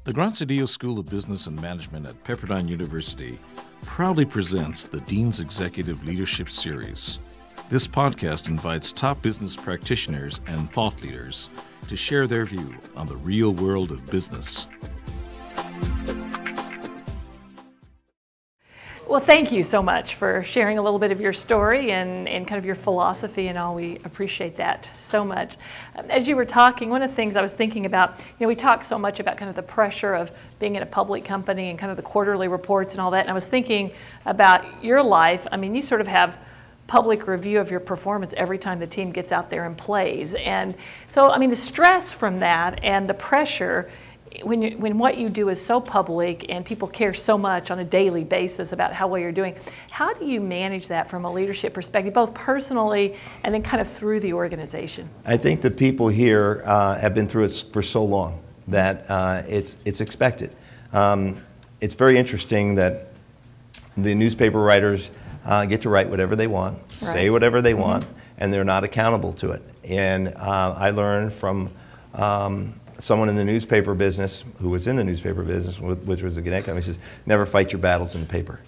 The Graziadio School of Business and Management at Pepperdine University proudly presents the Dean's Executive Leadership Series. This podcast invites top business practitioners and thought leaders to share their view on the real world of business. Well, thank you so much for sharing a little bit of your story and kind of your philosophy and all. We appreciate that so much. As you were talking, one of the things I was thinking about, we talk so much about kind of the pressure of being in a public company and kind of the quarterly reports and all that. And I was thinking about your life. I mean, you sort of have public review of your performance every time the team gets out there and plays. And so, I mean, the stress from that and the pressure, when what you do is so public and people care so much on a daily basis about how well you're doing, how do you manage that from a leadership perspective, both personally and then kind of through the organization? I think the people here have been through it for so long that it's expected. It's very interesting that the newspaper writers get to write whatever they want, say whatever they want, and they're not accountable to it. And I learned from someone in the newspaper business, who was in the newspaper business, which was a Gannett company, says, never fight your battles in the paper.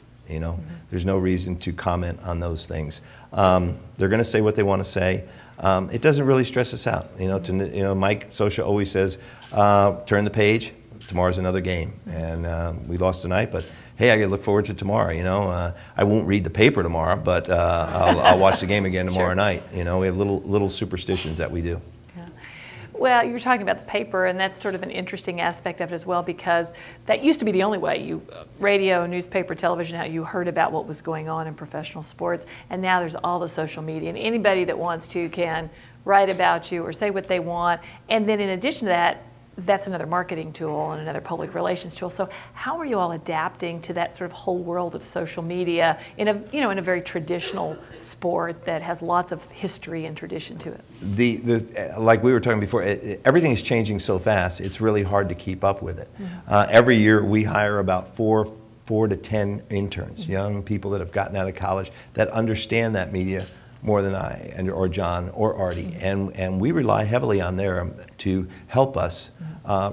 There's no reason to comment on those things. They're going to say what they want to say. It doesn't really stress us out. Mike Sosha always says, turn the page, tomorrow's another game. And we lost tonight, but hey, I got to look forward to tomorrow. I won't read the paper tomorrow, but I'll watch the game again tomorrow night. We have little superstitions that we do. Well, you were talking about the paper, and that's sort of an interesting aspect of it as well, because that used to be the only way radio, newspaper, television, how you heard about what was going on in professional sports, and now there's all the social media, and anybody that wants to can write about you or say what they want, and then in addition to that, that's another marketing tool and another public relations tool. So how are you all adapting to that sort of whole world of social media in a very traditional sport that has lots of history and tradition to it? Like we were talking before, everything is changing so fast, it's really hard to keep up with it. Every year we hire about four to 10 interns, young people that have gotten out of college that understand that media more than I, or John, or Artie, and we rely heavily on them to help us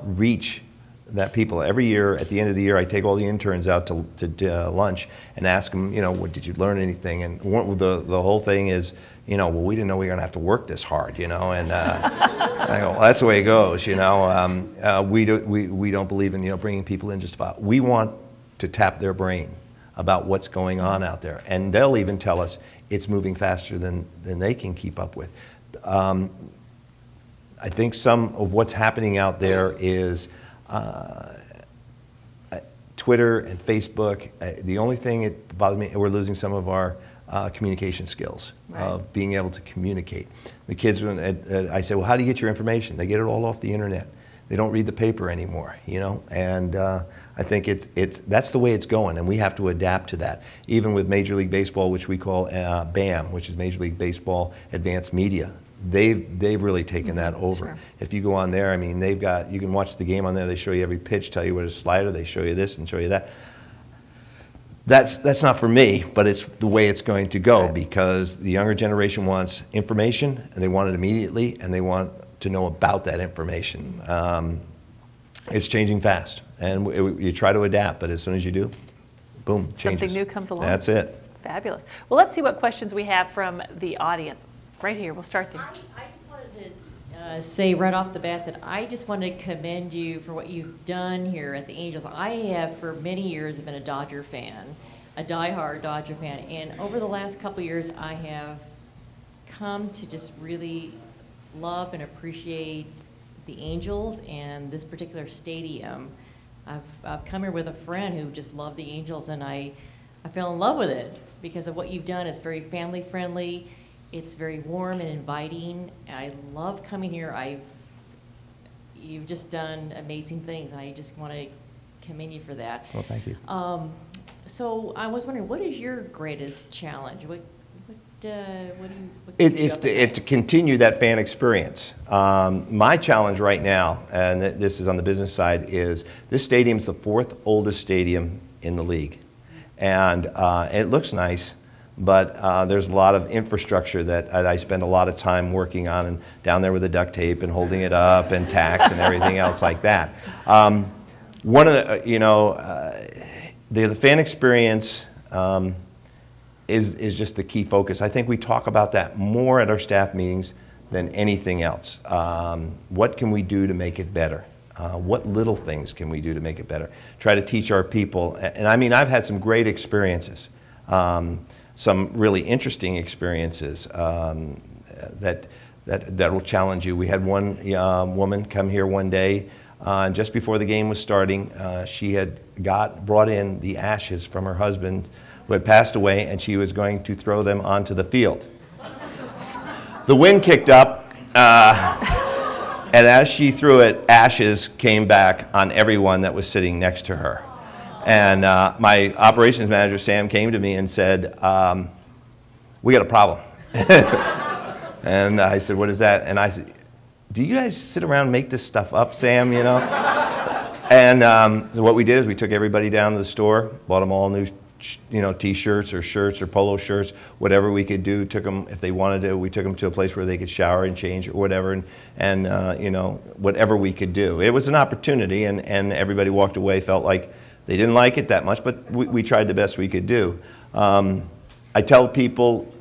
reach that people. Every year, at the end of the year, I take all the interns out to lunch and ask them, did you learn anything? And the whole thing is, well, we didn't know we were going to have to work this hard, and I go, well, that's the way it goes, we don't believe in, bringing people in just to file. We want to tap their brain about what's going on out there, and they'll even tell us it's moving faster than they can keep up with. I think some of what's happening out there is Twitter and Facebook. The only thing that bothers me, we're losing some of our communication skills of being able to communicate. The kids, I say, well, how do you get your information? They get it all off the internet. They don't read the paper anymore, and I think that's the way it's going, and we have to adapt to that. Even with Major League Baseball, which we call BAM, which is Major League Baseball Advanced Media, they've really taken that over. Sure. If you go on there, I mean, you can watch the game on there. They show you every pitch, tell you what a slider. They show you this and show you that. That's not for me, but it's the way it's going to go, because the younger generation wants information, and they want it immediately, and they want to know about that information. It's changing fast, and you try to adapt, but as soon as you do, boom, changes. Something new comes along. That's it. Fabulous. Well, let's see what questions we have from the audience. Right here, we'll start there. I just wanted to say right off the bat that I just want to commend you for what you've done here at the Angels. I have for many years been a Dodger fan, a diehard Dodger fan, and over the last couple of years I have come to just really love and appreciate the Angels and this particular stadium. I've come here with a friend who just loved the Angels, and I fell in love with it because of what you've done. It's very family friendly. It's very warm and inviting. I love coming here. You've just done amazing things, and I just want to commend you for that. Well, thank you. So I was wondering, what is your greatest challenge? It's to continue that fan experience. My challenge right now, and this is on the business side, is this stadium's the 4th oldest stadium in the league. And it looks nice, but there's a lot of infrastructure that I spend a lot of time working on, and down there with the duct tape and holding it up and tacks and everything else like that. One of the, the fan experience is just the key focus. I think we talk about that more at our staff meetings than anything else. What can we do to make it better? What little things can we do to make it better? Try to teach our people. And I mean, I've had some great experiences, some really interesting experiences that will challenge you. We had one woman come here one day, and just before the game was starting, she had brought in the ashes from her husband who had passed away, and she was going to throw them onto the field. The wind kicked up, and as she threw it, ashes came back on everyone that was sitting next to her. And my operations manager, Sam, came to me and said, we got a problem. And I said, what is that? And I said, do you guys sit around and make this stuff up, Sam, you know? And so what we did is we took everybody down to the store, bought them all new T-shirts or shirts or polo shirts, whatever we could do. Took them, if they wanted to, we took them to a place where they could shower and change or whatever, and whatever we could do. It was an opportunity, and everybody walked away, felt like they didn't like it that much, but we tried the best we could do. I tell people,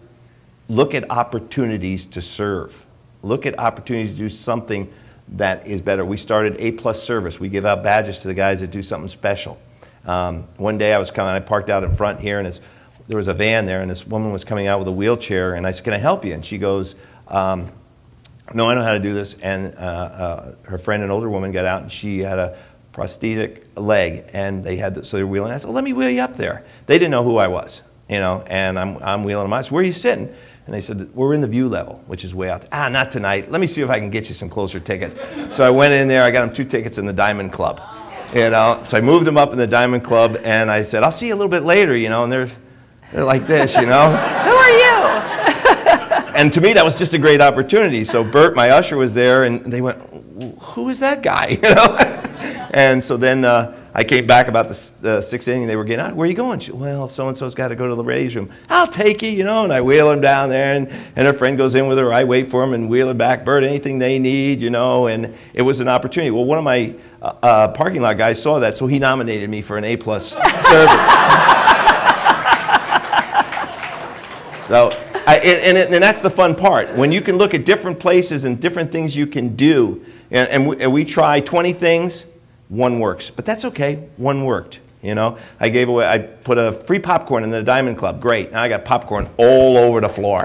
look at opportunities to serve. Look at opportunities to do something that is better. We started A+ service. We give out badges to the guys that do something special. One day I was coming, I parked out in front here, and there was a van there, and this woman was coming out with a wheelchair, and I said, can I help you? And she goes, no, I know how to do this. And her friend, an older woman, got out, and she had a prosthetic leg, and so they were wheeling. I said, let me wheel you up there. They didn't know who I was, and I'm wheeling them. I said, where are you sitting? And they said, we're in the view level, which is way out there. Ah, not tonight. Let me see if I can get you some closer tickets. So I went in there. I got them 2 tickets in the Diamond Club. So I moved them up in the Diamond Club, and I said, I'll see you a little bit later, and they're like this, Who are you? And to me, that was just a great opportunity. So Bert, my usher, was there, and they went, who is that guy, And so then I came back about the 6th inning. They were getting out. Where are you going? She, well, so-and-so's got to go to the ladies' room. I'll take you, and I wheel him down there, and her friend goes in with her. I wait for him and wheel him back. Bert, anything they need, and it was an opportunity. Well, one of my parking lot guys saw that, so he nominated me for an A+ service. So, and that's the fun part. When you can look at different places and different things you can do, and we try 20 things, one works. But that's okay, one worked. I put a free popcorn in the Diamond Club. Great, now I got popcorn all over the floor,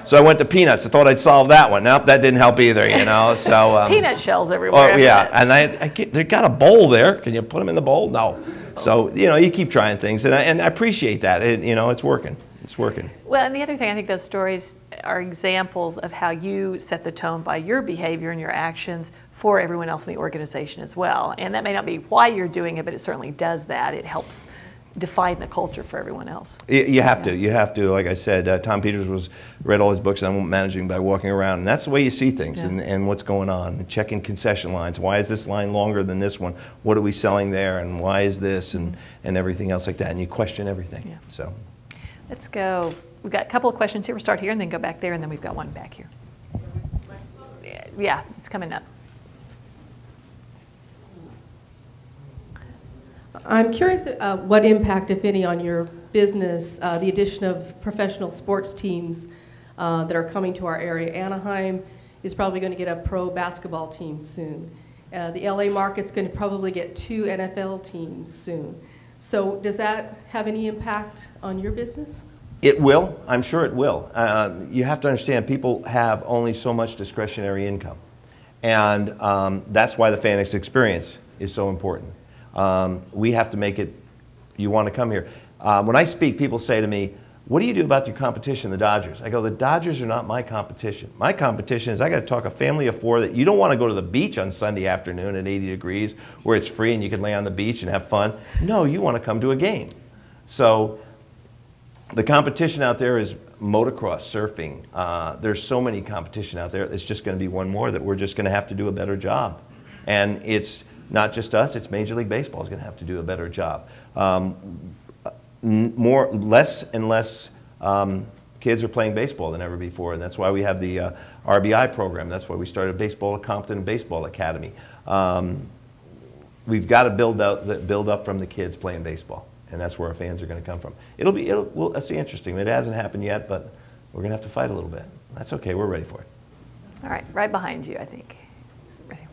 So I went to peanuts. I thought I'd solve that one. Nope, that didn't help either, So peanut shells everywhere. Oh yeah, and they got a bowl there. Can you put them in the bowl? No. So you keep trying things, and I appreciate that. It's working. It's working. Well, and the other thing, I think those stories are examples of how you set the tone by your behavior and your actions for everyone else in the organization as well. And that may not be why you're doing it, but it certainly does that. It helps define the culture for everyone else. You have to. You have to. Like I said, Tom Peters read all his books on managing by walking around, and that's the way you see things and what's going on. And checking concession lines. Why is this line longer than this one? What are we selling there? And why is this? And everything else like that. And you question everything. Yeah. So. Let's go. We've got a couple of questions here. We'll start here and then go back there, and then we've got one back here. Yeah, it's coming up. I'm curious what impact, if any, on your business the addition of professional sports teams that are coming to our area. Anaheim is probably going to get a pro basketball team soon. The LA market's going to probably get 2 NFL teams soon. So does that have any impact on your business? It will. I'm sure it will. You have to understand, people have only so much discretionary income. And that's why the fan experience is so important. We have to make it, you want to come here. When I speak, people say to me, what do you do about your competition, the Dodgers? I go, the Dodgers are not my competition. My competition is I got to talk a family of 4 that you don't want to go to the beach on Sunday afternoon at 80 degrees where it's free and you can lay on the beach and have fun. No, you want to come to a game. So the competition out there is motocross, surfing. There's so many competition out there. It's just going to be one more that we're just going to have to do a better job. And it's not just us, it's Major League Baseball is going to have to do a better job. Less and less kids are playing baseball than ever before, and that's why we have the RBI program. That's why we started Baseball at Compton Baseball Academy. we've got to build up from the kids playing baseball, and that's where our fans are going to come from. It'll see interesting. It hasn't happened yet, but we're going to have to fight a little bit. That's okay. We're ready for it. All right, right behind you, I think. Ready.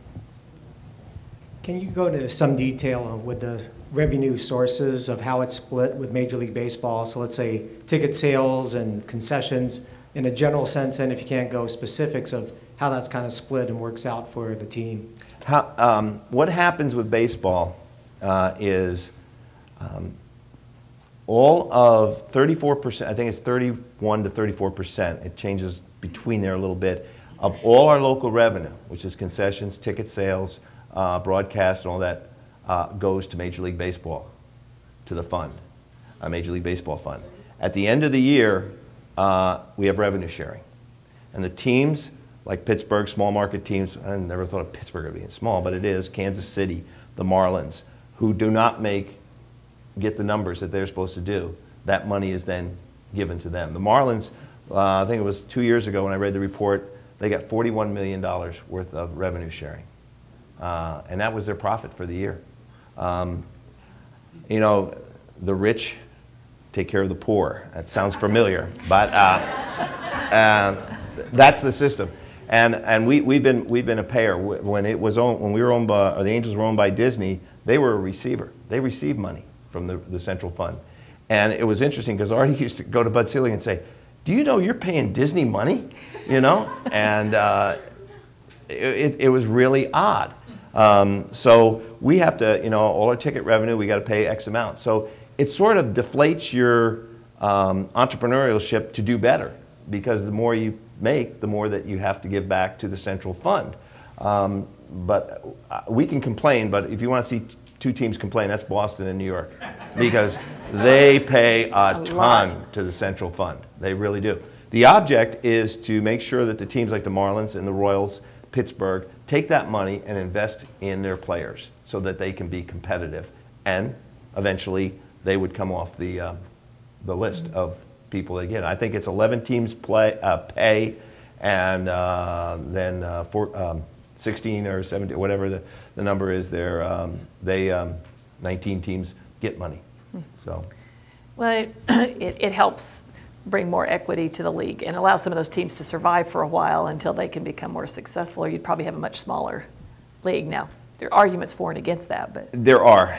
Can you go into some detail with the revenue sources of how it's split with Major League Baseball? So let's say ticket sales and concessions in a general sense, and if you can't go specifics of how that's kind of split and works out for the team. What happens with baseball is all of 34%, I think it's 31 to 34%, it changes between there a little bit, of all our local revenue, which is concessions, ticket sales, broadcast, and all that, goes to Major League Baseball, to the fund, Major League Baseball fund. At the end of the year, we have revenue sharing. And the teams, like Pittsburgh, small market teams, I never thought of Pittsburgh being small, but it is, Kansas City, the Marlins, who do not get the numbers that they're supposed to do, that money is then given to them. The Marlins, I think it was 2 years ago when I read the report, they got $41 million worth of revenue sharing. And that was their profit for the year. You know, the rich take care of the poor. That sounds familiar, but that's the system. And we've been a payer. When we were owned by, or the Angels were owned by Disney, they were a receiver. They received money from the central fund. And it was interesting because Artie used to go to Bud Selig and say, "Do you know you're paying Disney money?" You know, and it was really odd. So we have to, you know, all our ticket revenue, we got to pay X amount. So it sort of deflates your entrepreneurship to do better, because the more you make, the more that you have to give back to the central fund. But we can complain, but if you want to see two teams complain, that's Boston and New York, because they pay a ton to the central fund. They really do. The object is to make sure that the teams like the Marlins and the Royals, Pittsburgh, take that money and invest in their players so that they can be competitive, and eventually they would come off the list of people they get. I think it's 11 teams pay, and then 16 or 17, whatever the number is there, 19 teams get money. So, well, it helps bring more equity to the league and allow some of those teams to survive for a while until they can become more successful, or you'd probably have a much smaller league. Now, there are arguments for and against that, but there are.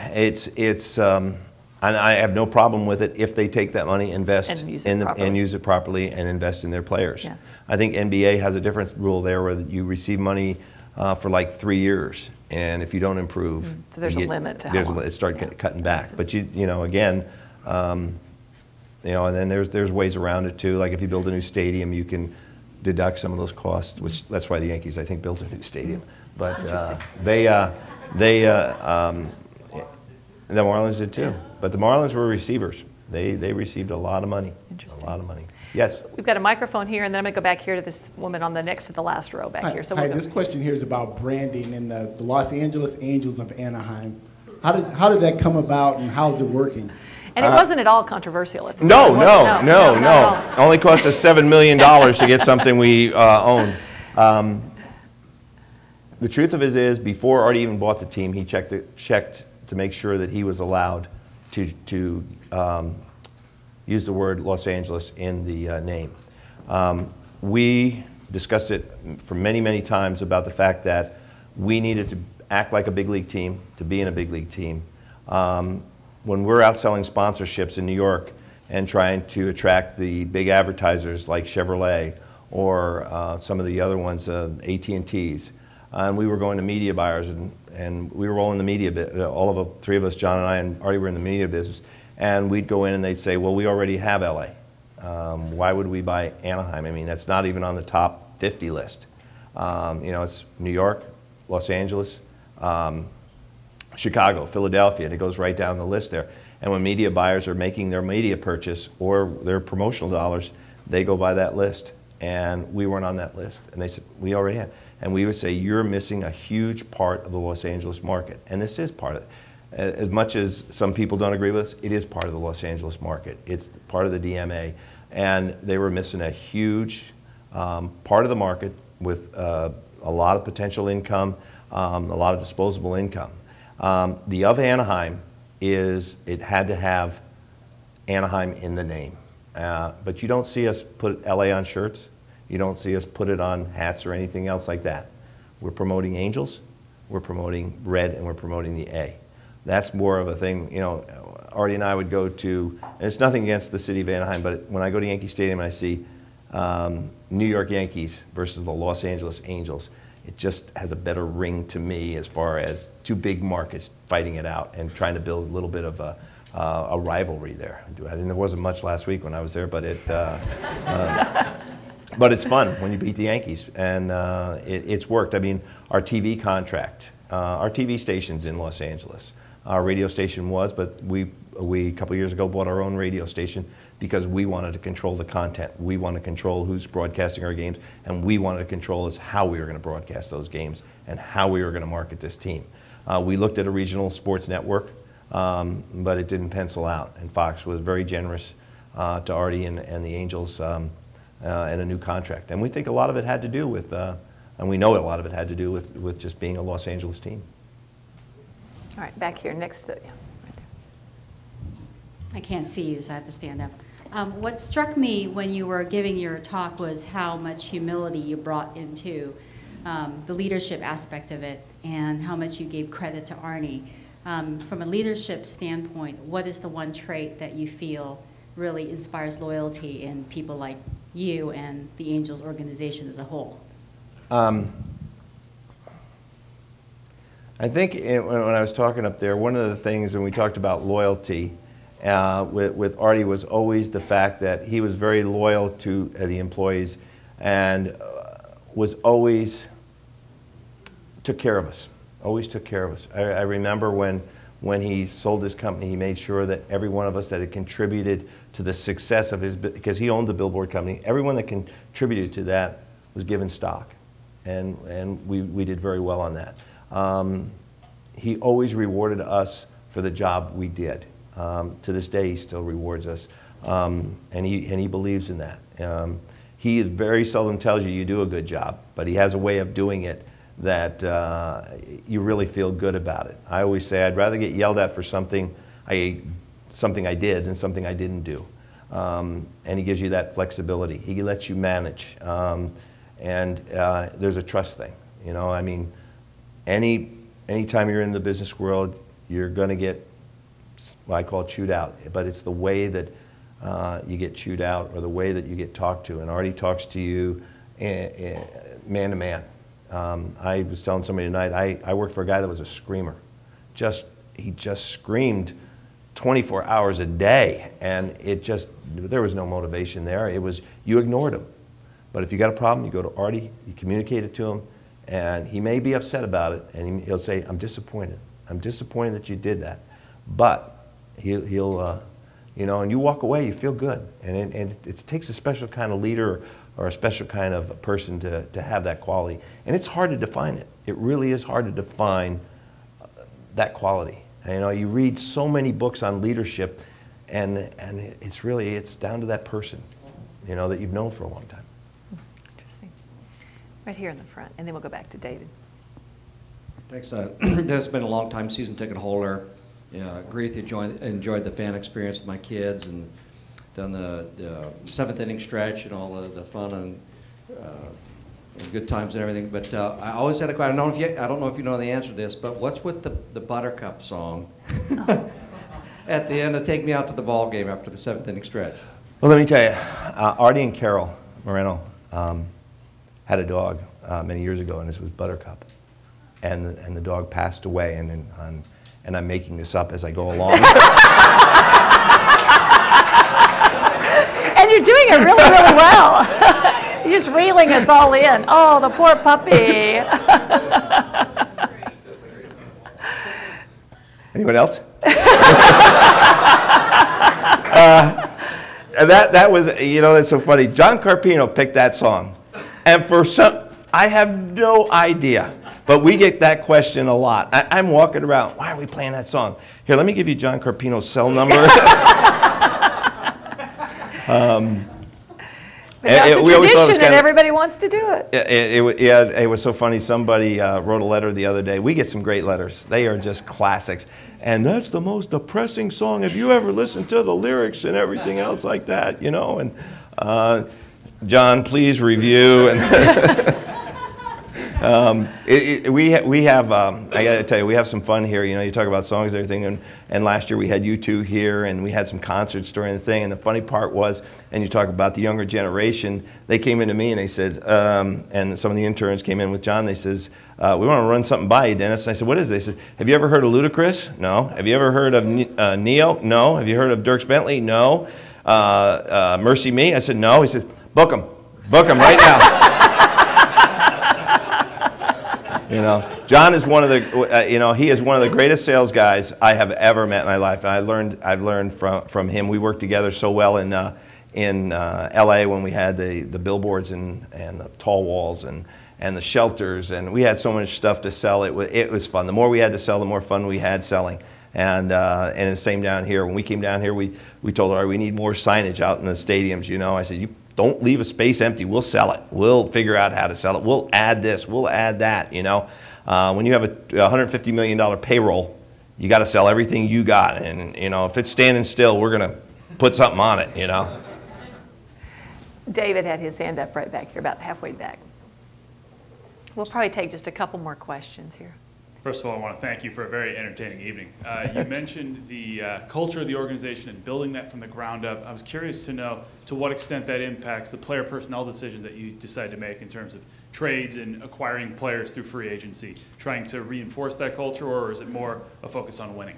And I have no problem with it if they take that money, invest and use it properly, and invest in their players. Yeah. I think NBA has a different rule there, where you receive money for like 3 years, and if you don't improve, so there's a limit to how long. It starts cutting back. But you know, again, you know, and then there's ways around it too. Like if you build a new stadium, you can deduct some of those costs, which that's why the Yankees, I think, built a new stadium. But the Marlins did too. But the Marlins were receivers. They received a lot of money. Interesting. A lot of money. Yes. We've got a microphone here, and then I'm going to go back here to this woman on the next to the last row back here. So hi, this question here is about branding in the Los Angeles Angels of Anaheim. How did that come about, and how's it working? And it wasn't at all controversial. At the no. Only cost us $7 million to get something we owned. The truth of it is, before Artie even bought the team, he checked to make sure that he was allowed to use the word Los Angeles in the name. We discussed it for many, many times about the fact that we needed to act like a big league team, to be in a big league team. When we're out selling sponsorships in New York and trying to attract the big advertisers like Chevrolet or some of the other ones, AT&Ts, and we were going to media buyers, and we were all in the media business. All of the three of us, John and I and Artie, were in the media business. And we'd go in and they'd say, well, we already have LA. Why would we buy Anaheim? I mean, that's not even on the top 50 list. You know, it's New York, Los Angeles, Chicago, Philadelphia, and it goes right down the list there. And when media buyers are making their media purchase or their promotional dollars, they go by that list. And we weren't on that list. And they said, we already have. And we would say, you're missing a huge part of the Los Angeles market. And this is part of it. As much as some people don't agree with us, it is part of the Los Angeles market. It's part of the DMA. And they were missing a huge part of the market with a lot of potential income, a lot of disposable income. The of Anaheim is, it had to have Anaheim in the name. But you don't see us put LA on shirts. You don't see us put it on hats or anything else like that. We're promoting Angels, we're promoting red, and we're promoting the A. That's more of a thing, you know, Artie and I would go to, and it's nothing against the city of Anaheim, but when I go to Yankee Stadium and I see New York Yankees versus the Los Angeles Angels, it just has a better ring to me as far as two big markets fighting it out and trying to build a little bit of a rivalry there. There wasn't much last week when I was there, but but it's fun when you beat the Yankees, and it's worked. I mean, our TV contract, our TV station's in Los Angeles. Our radio station was, but we a couple years ago bought our own radio station because we wanted to control the content. We wanted to control who's broadcasting our games, and we wanted to control how we were going to broadcast those games and how we were going to market this team. We looked at a regional sports network, but it didn't pencil out, and Fox was very generous to Artie and the Angels and a new contract. And we think a lot of it had to do with, and we know a lot of it had to do with just being a Los Angeles team. All right, back here next to you. Right there. I can't see you, so I have to stand up. What struck me when you were giving your talk was how much humility you brought into the leadership aspect of it, and how much you gave credit to Arnie. From a leadership standpoint, what is the one trait that you feel really inspires loyalty in people like you and the Angels organization as a whole? I think when I was talking up there, one of the things when we talked about loyalty with Artie was always the fact that he was very loyal to the employees and was always took care of us, always took care of us. I remember when he sold his company, he made sure that every one of us that had contributed to the success of his, because he owned the billboard company, everyone that contributed to that was given stock. And we did very well on that. He always rewarded us for the job we did. To this day, he still rewards us, and he believes in that. He very seldom tells you do a good job, but he has a way of doing it that you really feel good about it. I always say I'd rather get yelled at for something I did than something I didn't do. And he gives you that flexibility. He lets you manage, and there's a trust thing. You know, I mean, anytime you're in the business world, you're going to get what I call chewed out. But it's the way that you get chewed out or the way that you get talked to. And Artie talks to you man to man. I was telling somebody tonight, I worked for a guy that was a screamer. He just screamed 24 hours a day, and there was no motivation there. It was, you ignored him. But if you got a problem, you go to Artie, you communicate it to him, and he may be upset about it, and he'll say, I'm disappointed. I'm disappointed that you did that. But he'll you know, and you walk away, you feel good. And it takes a special kind of leader or a special kind of person to have that quality. And it's hard to define it. It really is hard to define that quality. And, you know, you read so many books on leadership, and it's down to that person, you know, that you've known for a long time. Interesting. Right here in the front, and then we'll go back to David. Thanks. It's been a long time season ticket holder. Graziadio enjoyed the fan experience with my kids and done the seventh inning stretch and all the fun and good times and everything. But I always had a question. I don't know if you know the answer to this, but what's with the Buttercup song at the end to take me out to the ball game after the seventh inning stretch? Well, let me tell you, Artie and Carol Moreno had a dog many years ago, and this was Buttercup, and the dog passed away, and I'm making this up as I go along. And you're doing it really, really well. You're just reeling us all in. Oh, the poor puppy. Anyone else? That was, you know, that's so funny. John Carpino picked that song. And for I have no idea. But we get that question a lot. I'm walking around, why are we playing that song? Here, let me give you John Carpino's cell number. But that's a tradition, and everybody wants to do it. It was so funny. Somebody wrote a letter the other day. We get some great letters. They are just classics. And that's the most depressing song. Have you ever listened to the lyrics and everything else like that? You know, and John, please review. And we have, I got to tell you, we have some fun here. You know, you talk about songs and everything, and last year we had U2 here, and we had some concerts during the thing. And the funny part was, and you talk about the younger generation, they came into me and they said, and some of the interns came in with John. They says, we want to run something by you, Dennis. And I said, what is it? They said, have you ever heard of Ludacris? No. Have you ever heard of Neo? No. Have you heard of Dierks Bentley? No. Mercy Me? I said, no. He said, book them. Book them right now. You know, John is one of the, he is one of the greatest sales guys I have ever met in my life. And I've learned from him. We worked together so well in L.A. when we had the billboards and the tall walls and the shelters, and we had so much stuff to sell. It was fun. The more we had to sell, the more fun we had selling. And the same down here. When we came down here, we told her we need more signage out in the stadiums. You know, I said, you don't leave a space empty. We'll sell it. We'll figure out how to sell it. We'll add this. We'll add that. You know, when you have a $150 million payroll, you got to sell everything you got. And you know, if it's standing still, we're gonna put something on it. You know. David had his hand up right back here, about halfway back. We'll probably take just a couple more questions here. First of all, I want to thank you for a very entertaining evening. You mentioned the culture of the organization and building that from the ground up. I was curious to know to what extent that impacts the player personnel decisions that you decide to make in terms of trades and acquiring players through free agency, trying to reinforce that culture, or is it more a focus on winning?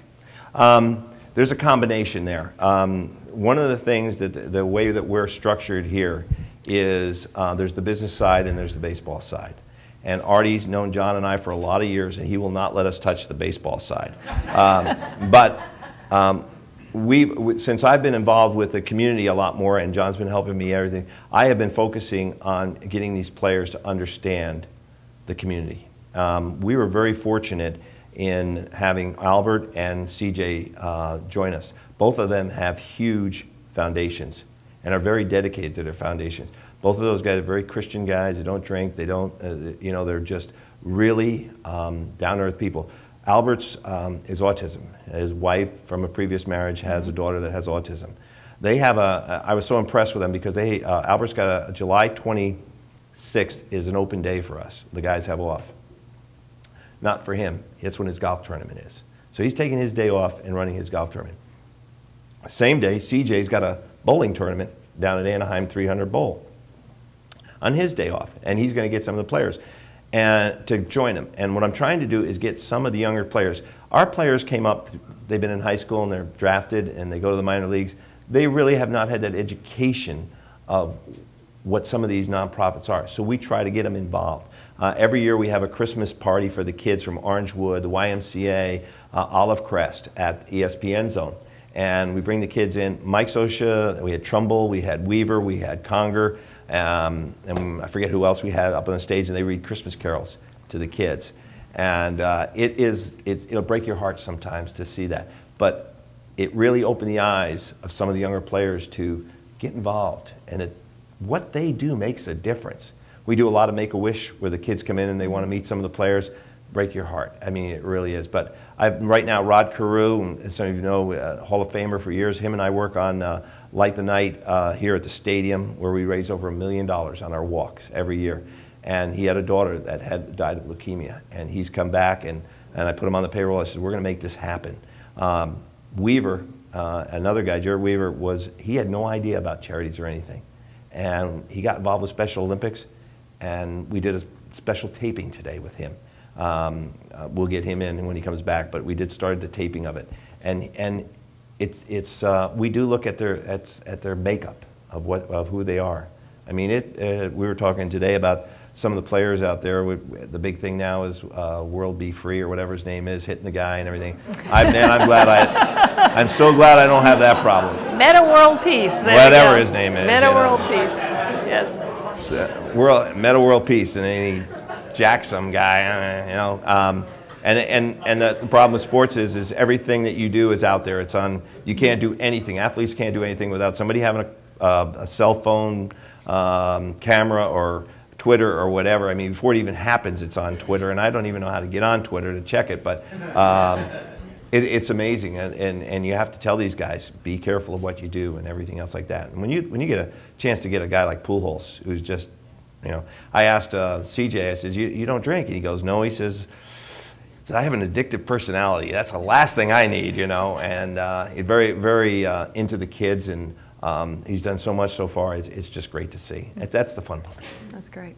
There's a combination there. One of the things that the way that we're structured here is there's the business side and there's the baseball side. And Artie's known John and I for a lot of years, and he will not let us touch the baseball side. Since I've been involved with the community a lot more, and John's been helping me everything, I have been focusing on getting these players to understand the community. We were very fortunate in having Albert and CJ join us. Both of them have huge foundations and are very dedicated to their foundations. Both of those guys are very Christian guys. They don't drink. They don't, you know, they're just really down-to-earth people. Albert's is autism. His wife from a previous marriage has a daughter that has autism. They have I was so impressed with them because Albert's got a July 26th is an open day for us. The guys have off. Not for him. It's when his golf tournament is. So he's taking his day off and running his golf tournament. Same day, CJ's got a bowling tournament down at Anaheim 300 Bowl on his day off, and he's going to get some of the players and to join him. And what I'm trying to do is get some of the younger players. Our players came up, they've been in high school and they're drafted and they go to the minor leagues. They really have not had that education of what some of these nonprofits are. So we try to get them involved. Every year we have a Christmas party for the kids from Orangewood, the YMCA, Olive Crest at ESPN Zone. And we bring the kids in. Mike Sosha, we had Trumbull, we had Weaver, we had Conger, and I forget who else we had up on the stage, and they read Christmas carols to the kids. And it'll break your heart sometimes to see that. But it really opened the eyes of some of the younger players to get involved. And what they do makes a difference. We do a lot of Make-A-Wish where the kids come in and they want to meet some of the players. Break your heart. I mean, it really is. But right now, Rod Carew, as some of you know, Hall of Famer for years, him and I work on Light the Night here at the stadium, where we raise over $1 million on our walks every year. And he had a daughter that had died of leukemia, and he's come back, and I put him on the payroll. I said, we're going to make this happen. Weaver, another guy, Jared Weaver, he had no idea about charities or anything. And he got involved with Special Olympics, and we did a special taping today with him. We'll get him in when he comes back, but we did start the taping of it. And we do look at their makeup of who they are. I mean, we were talking today about some of the players out there. The big thing now is World Be Free or whatever his name is, hitting the guy and everything. I'm so glad I don't have that problem. Meta World Peace. Whatever his name is. Meta World Peace. Yes. Meta World Peace, and then he jack some guy, you know. And the problem with sports is everything that you do is out there. It's on. You can't do anything. Athletes can't do anything without somebody having a cell phone camera or Twitter or whatever. I mean, before it even happens, it's on Twitter, and I don't even know how to get on Twitter to check it, but it's amazing, and you have to tell these guys, be careful of what you do and everything else like that. And when you get a chance to get a guy like Pujols, who's just, you know, I asked CJ, I said, you don't drink? And he goes, no. He says, I have an addictive personality. That's the last thing I need, you know. And he's very, very into the kids, and he's done so much so far. It's just great to see. That's the fun part. That's great.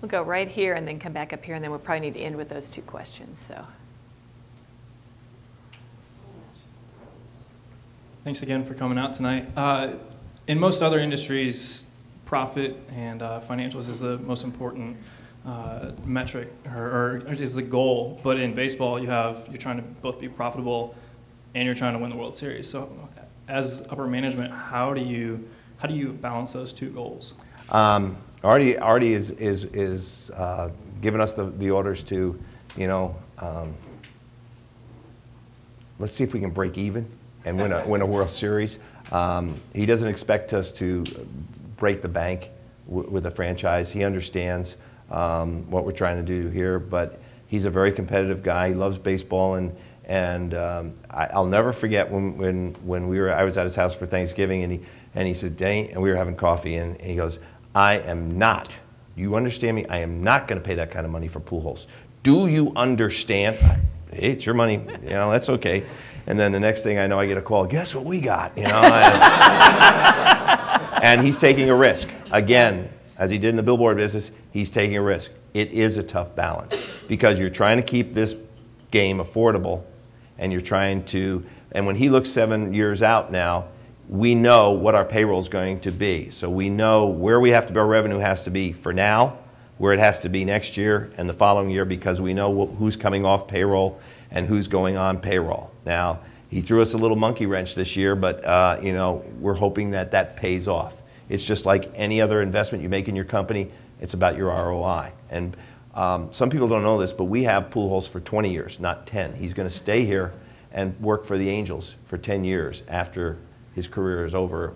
We'll go right here and then come back up here, and then we'll probably need to end with those two questions. So. Thanks again for coming out tonight. In most other industries, profit and financials is the most important metric or is the goal. But in baseball, you're trying to both be profitable and you're trying to win the World Series. So, as upper management, how do you balance those two goals? Artie is giving us the orders to, you know, let's see if we can break even and win a World Series. He doesn't expect us to break the bank with a franchise. He understands what we're trying to do here, but he's a very competitive guy. He loves baseball, and I'll never forget when I was at his house for Thanksgiving, and he said, Danny, and we were having coffee, and he goes, I am not, you understand me? I am not going to pay that kind of money for Pujols. Do you understand? Hey, it's your money, you know, that's okay. And then the next thing I know, I get a call, guess what we got, you know? And he's taking a risk. Again, as he did in the billboard business, he's taking a risk. It is a tough balance because you're trying to keep this game affordable, and you're trying to, and when he looks 7 years out now, we know what our payroll is going to be. So we know where we have to, our revenue has to be for now, where it has to be next year and the following year, because we know who's coming off payroll and who's going on payroll. Now, he threw us a little monkey wrench this year, but you know, we're hoping that that pays off. It's just like any other investment you make in your company, it's about your ROI. And some people don't know this, but we have Pujols for 20 years, not 10. He's going to stay here and work for the Angels for 10 years after his career is over,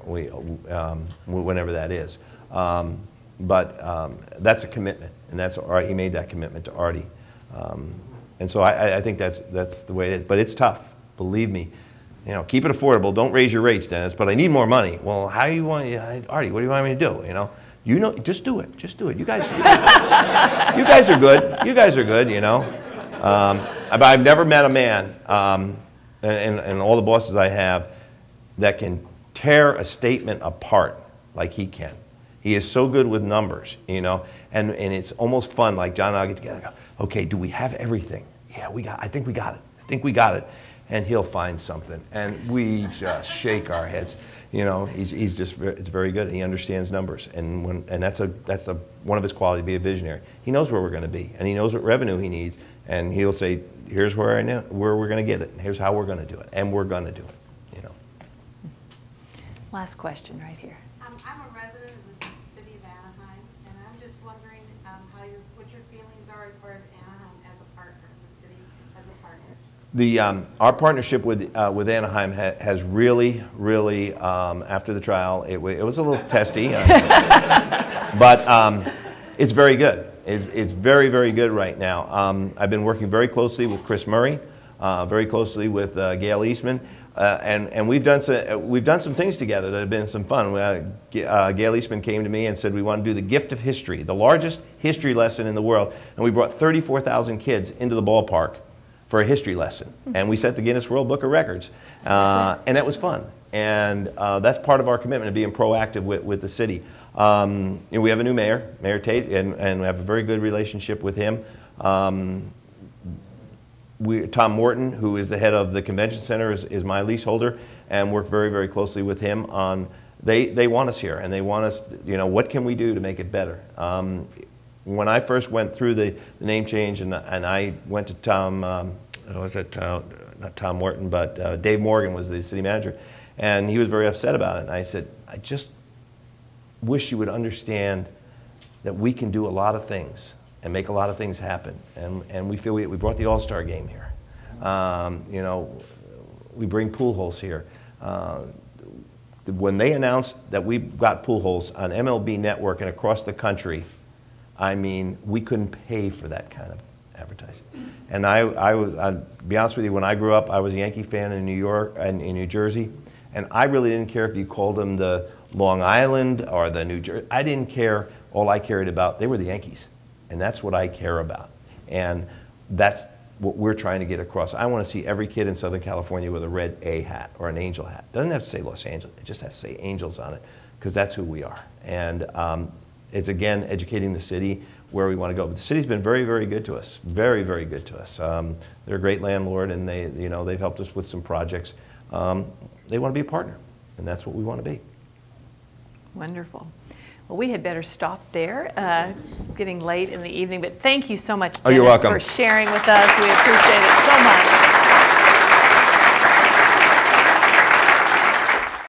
whenever that is. But that's a commitment, and that's he made that commitment to Artie. And so I think that's the way it is. But it's tough, believe me. You know, keep it affordable. Don't raise your rates, Dennis. But I need more money. Well, how do you want, Artie? What do you want me to do? You know, just do it. Just do it. You guys are good. You guys are good. You know. But I've never met a man, and all the bosses I have, that can tear a statement apart like he can. He is so good with numbers, you know, and it's almost fun. Like John and I get together and go, okay, do we have everything? Yeah, I think we got it. I think we got it. And he'll find something, and we just shake our heads. You know, he's just it's very good. He understands numbers, and that's one of his qualities, be a visionary. He knows where we're going to be, and he knows what revenue he needs, and he'll say, here's where we're going to get it, and here's how we're going to do it, and we're going to do it. You know. Last question right here. I'm a resident of the city of Anaheim, and I'm just wondering what your feelings are as far as Anaheim as a partner, as a city, as a partner. Our partnership with Anaheim has really, after the trial, it was a little testy, but it's very good. It's very, very good right now. I've been working very closely with Chris Murray, very closely with Gail Eastman. And we've done some things together that have been some fun. Gail Eastman came to me and said we want to do the gift of history, the largest history lesson in the world, and we brought 34,000 kids into the ballpark for a history lesson, and we set the Guinness World Book of Records, and that was fun. And that's part of our commitment to being proactive with the city. You know, we have a new mayor, Mayor Tate, and we have a very good relationship with him. Tom Morton, who is the head of the convention center, is my leaseholder, and work very, very closely with him on, they want us here, and they want us, you know, what can we do to make it better? When I first went through the name change, and I went to Tom, not Tom Morton, but Dave Morgan was the city manager, and he was very upset about it, and I said, I just wish you would understand that we can do a lot of things and make a lot of things happen. And we feel we brought the All-Star game here. You know, we bring Pujols here. when they announced that we got pool holes on MLB Network and across the country, I mean, we couldn't pay for that kind of advertising. And I'll be honest with you, when I grew up, I was a Yankee fan in New York and in New Jersey, and I really didn't care if you called them the Long Island or the New Jersey. I didn't care. All I cared about, they were the Yankees, and that's what I care about. And that's what we're trying to get across. I want to see every kid in Southern California with a red A hat or an Angel hat. It doesn't have to say Los Angeles. It just has to say Angels on it, because that's who we are. And it's, again, educating the city where we want to go. But the city's been very, very good to us. Very, very good to us. They're a great landlord, and they've helped us with some projects. They want to be a partner, and that's what we want to be. Wonderful. Well, we had better stop there. Getting late in the evening, but thank you so much, Dennis, you're welcome. for sharing with us. We appreciate it so much.